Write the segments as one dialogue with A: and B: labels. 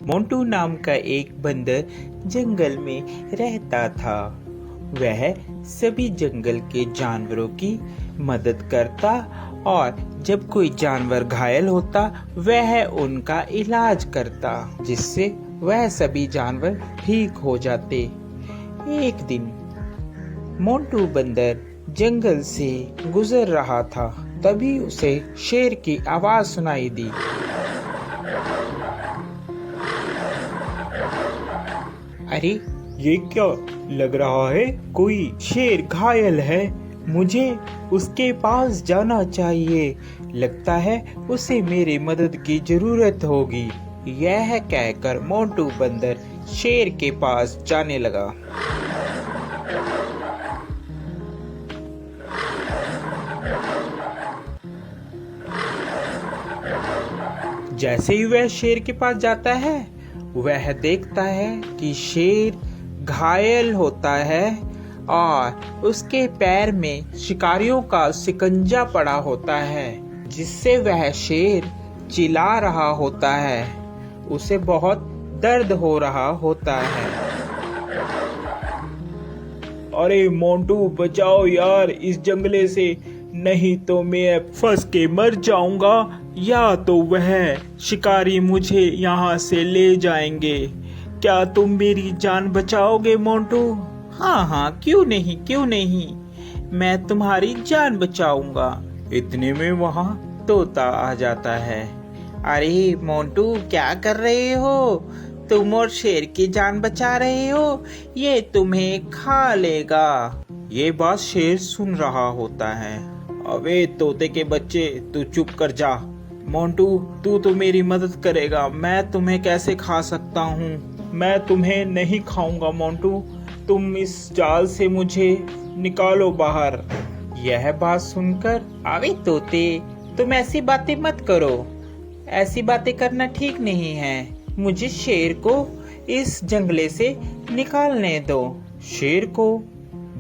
A: मोंटू नाम का एक बंदर जंगल में रहता था। वह सभी जंगल के जानवरों की मदद करता और जब कोई जानवर घायल होता वह उनका इलाज करता, जिससे वह सभी जानवर ठीक हो जाते। एक दिन मोंटू बंदर जंगल से गुजर रहा था, तभी उसे शेर की आवाज सुनाई दी। अरे ये क्या लग रहा है, कोई शेर घायल है, मुझे उसके पास जाना चाहिए। लगता है उसे मेरी मदद की जरूरत होगी। यह कहकर मोंटू बंदर शेर के पास जाने लगा। जैसे ही वह शेर के पास जाता है वह देखता है कि शेर घायल होता है और उसके पैर में शिकारियों का शिकंजा पड़ा होता है, जिससे वह शेर चिल्ला रहा होता है। उसे बहुत दर्द हो रहा होता है।
B: अरे मोंटू बचाओ यार इस जंगले से, नहीं तो मैं फंस के मर जाऊंगा या तो वह शिकारी मुझे यहाँ से ले जाएंगे। क्या तुम मेरी जान बचाओगे मोंटू?
A: हाँ, क्यों नहीं, मैं तुम्हारी जान बचाऊंगा।
B: इतने में वहाँ
A: तोता आ जाता है। अरे मोंटू क्या कर रहे हो? तुम और शेर की जान बचा रहे हो, ये तुम्हें खा लेगा।
B: ये बात शेर सुन रहा होता है। अबे तोते के बच्चे, तू चुप कर जा। मोंटू तू तो मेरी मदद करेगा, मैं तुम्हें कैसे खा सकता हूँ? मैं तुम्हें नहीं खाऊंगा मोंटू, तुम इस जाल से मुझे निकालो बाहर।
A: यह बात सुनकर, अबे तोते तुम ऐसी बातें मत करो, ऐसी बातें करना ठीक नहीं है। मुझे शेर को इस जंगले से निकालने दो।
B: शेर को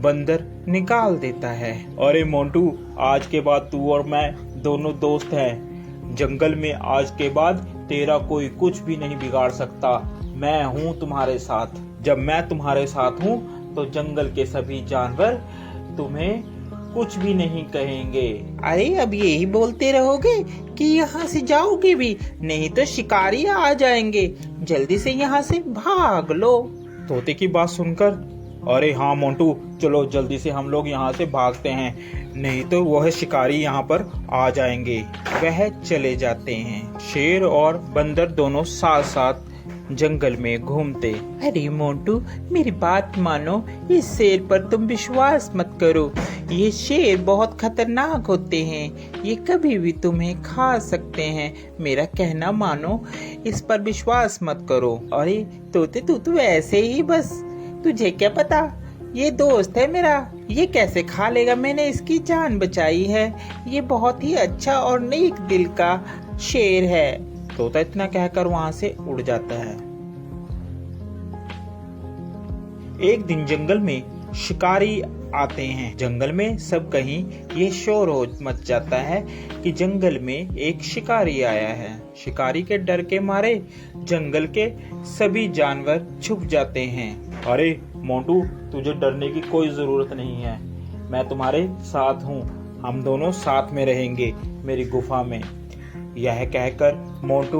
B: बंदर निकाल देता है। अरे मोंटू, आज के बाद तू और मैं दोनों दोस्त हैं। जंगल में आज के बाद तेरा कोई कुछ भी नहीं बिगाड़ सकता। मैं हूँ तुम्हारे साथ। जब मैं तुम्हारे साथ हूँ तो जंगल के सभी जानवर तुम्हें कुछ भी नहीं कहेंगे।
A: अरे अब यही बोलते रहोगे कि यहाँ से जाओगे भी, नहीं तो शिकारी आ जाएंगे। जल्दी से यहाँ से भाग लो।
B: तोते की बात सुनकर, अरे हाँ मोंटू, चलो जल्दी से हम लोग यहाँ से भागते हैं, नहीं तो वह शिकारी यहाँ पर आ जाएंगे।
A: वह चले जाते हैं।
B: शेर और बंदर दोनों साथ साथ जंगल में घूमते।
A: अरे मोंटू मेरी बात मानो, इस शेर पर तुम विश्वास मत करो। ये शेर बहुत खतरनाक होते हैं, ये कभी भी तुम्हें खा सकते हैं। मेरा कहना मानो, इस पर विश्वास मत करो। अरे तोते तू तो ऐसे ही बस, तुझे क्या पता, ये दोस्त है मेरा, ये कैसे खा लेगा। मैंने इसकी जान बचाई है, ये बहुत ही अच्छा और नेक दिल का शेर है।
B: तोता इतना कहकर वहां से उड़ जाता है। एक दिन जंगल में शिकारी आते हैं। जंगल में सब कहीं ये शोर हो मच जाता है कि जंगल में एक शिकारी आया है। शिकारी के डर के मारे जंगल के सभी जानवर छुप जाते हैं। अरे मोंटू, तुझे डरने की कोई जरूरत नहीं है, मैं तुम्हारे साथ हूँ, हम दोनों साथ में रहेंगे मेरी गुफा में। यह कहकर मोंटू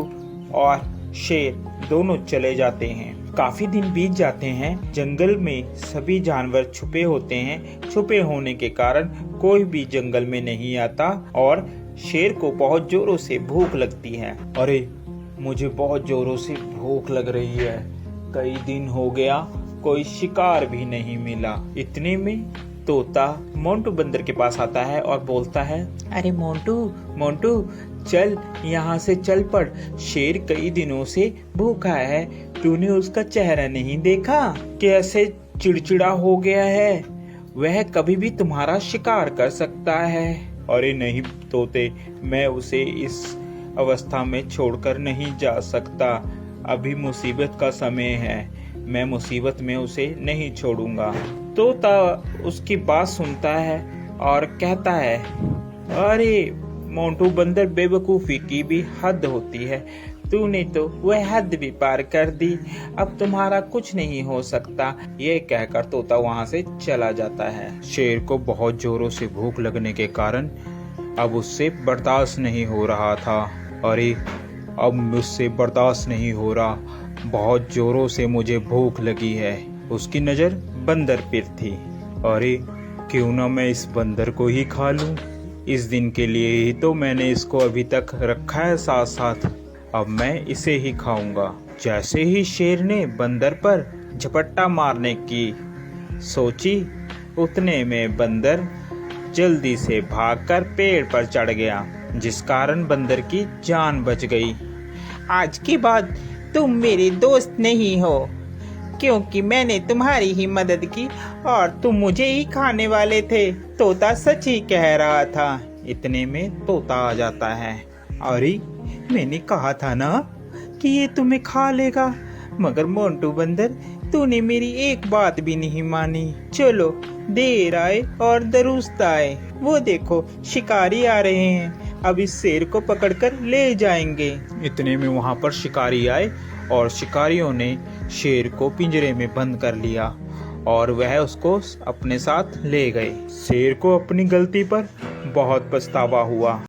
B: और शेर दोनों चले जाते हैं। काफी दिन बीत जाते हैं। जंगल में सभी जानवर छुपे होते हैं। छुपे होने के कारण कोई भी जंगल में नहीं आता और शेर को बहुत जोरों से भूख लगती है। अरे मुझे बहुत जोरों से भूख लग रही है, कई दिन हो गया कोई शिकार भी नहीं मिला। इतने में तोता मोंटू बंदर के पास आता है और बोलता है,
A: अरे मोंटू
B: चल यहाँ से चल पड़, शेर कई दिनों से भूखा है, तूने उसका चेहरा नहीं देखा, कैसे चिड़चिड़ा हो गया है, वह कभी भी तुम्हारा शिकार कर सकता है। अरे नहीं तोते, मैं उसे इस अवस्था में छोड़कर नहीं जा सकता, अभी मुसीबत का समय है, मैं मुसीबत में उसे नहीं छोड़ूंगा। तोता उसकी बात सुनता है और कहता है, अरे मोंटू बंदर, बेवकूफी की भी हद होती है,
A: तूने तो वह हद भी पार कर दी, अब तुम्हारा कुछ नहीं हो सकता। ये कहकर तोता वहाँ से चला जाता है।
B: शेर को बहुत जोरों से भूख लगने के कारण अब उससे बर्दाश्त नहीं हो रहा था। अरे अब मुझसे बर्दाश्त नहीं हो रहा, बहुत जोरों से मुझे भूख लगी है। उसकी नज़र बंदर पर थी। अरे क्यों ना मैं इस बंदर को ही खा लूं। इस दिन के लिए ही तो मैंने इसको अभी तक रखा है साथ साथ, अब मैं इसे ही खाऊंगा। जैसे ही शेर ने बंदर पर झपट्टा मारने की सोची, उतने में बंदर जल्दी से भागकर पेड़ पर चढ़ गया, जिस कारण बंदर की जान बच गई।
A: आज के बाद तुम मेरे दोस्त नहीं हो, क्योंकि मैंने तुम्हारी ही मदद की और तुम मुझे ही खाने वाले थे। तोता सच ही कह रहा था।
B: इतने में तोता आ जाता है। अरे मैंने कहा था ना कि ये तुम्हें खा लेगा,
A: मगर मोंटू बंदर, तूने मेरी एक बात भी नहीं मानी। चलो, देर आए और दुरुस्त आए। वो देखो, शिकारी आ रहे हैं, अब इस शेर को पकड़कर ले जाएंगे।
B: इतने में वहां पर शिकारी आए और शिकारियों ने शेर को पिंजरे में बंद कर लिया और वह उसको अपने साथ ले गए। शेर को अपनी गलती पर बहुत पछतावा हुआ।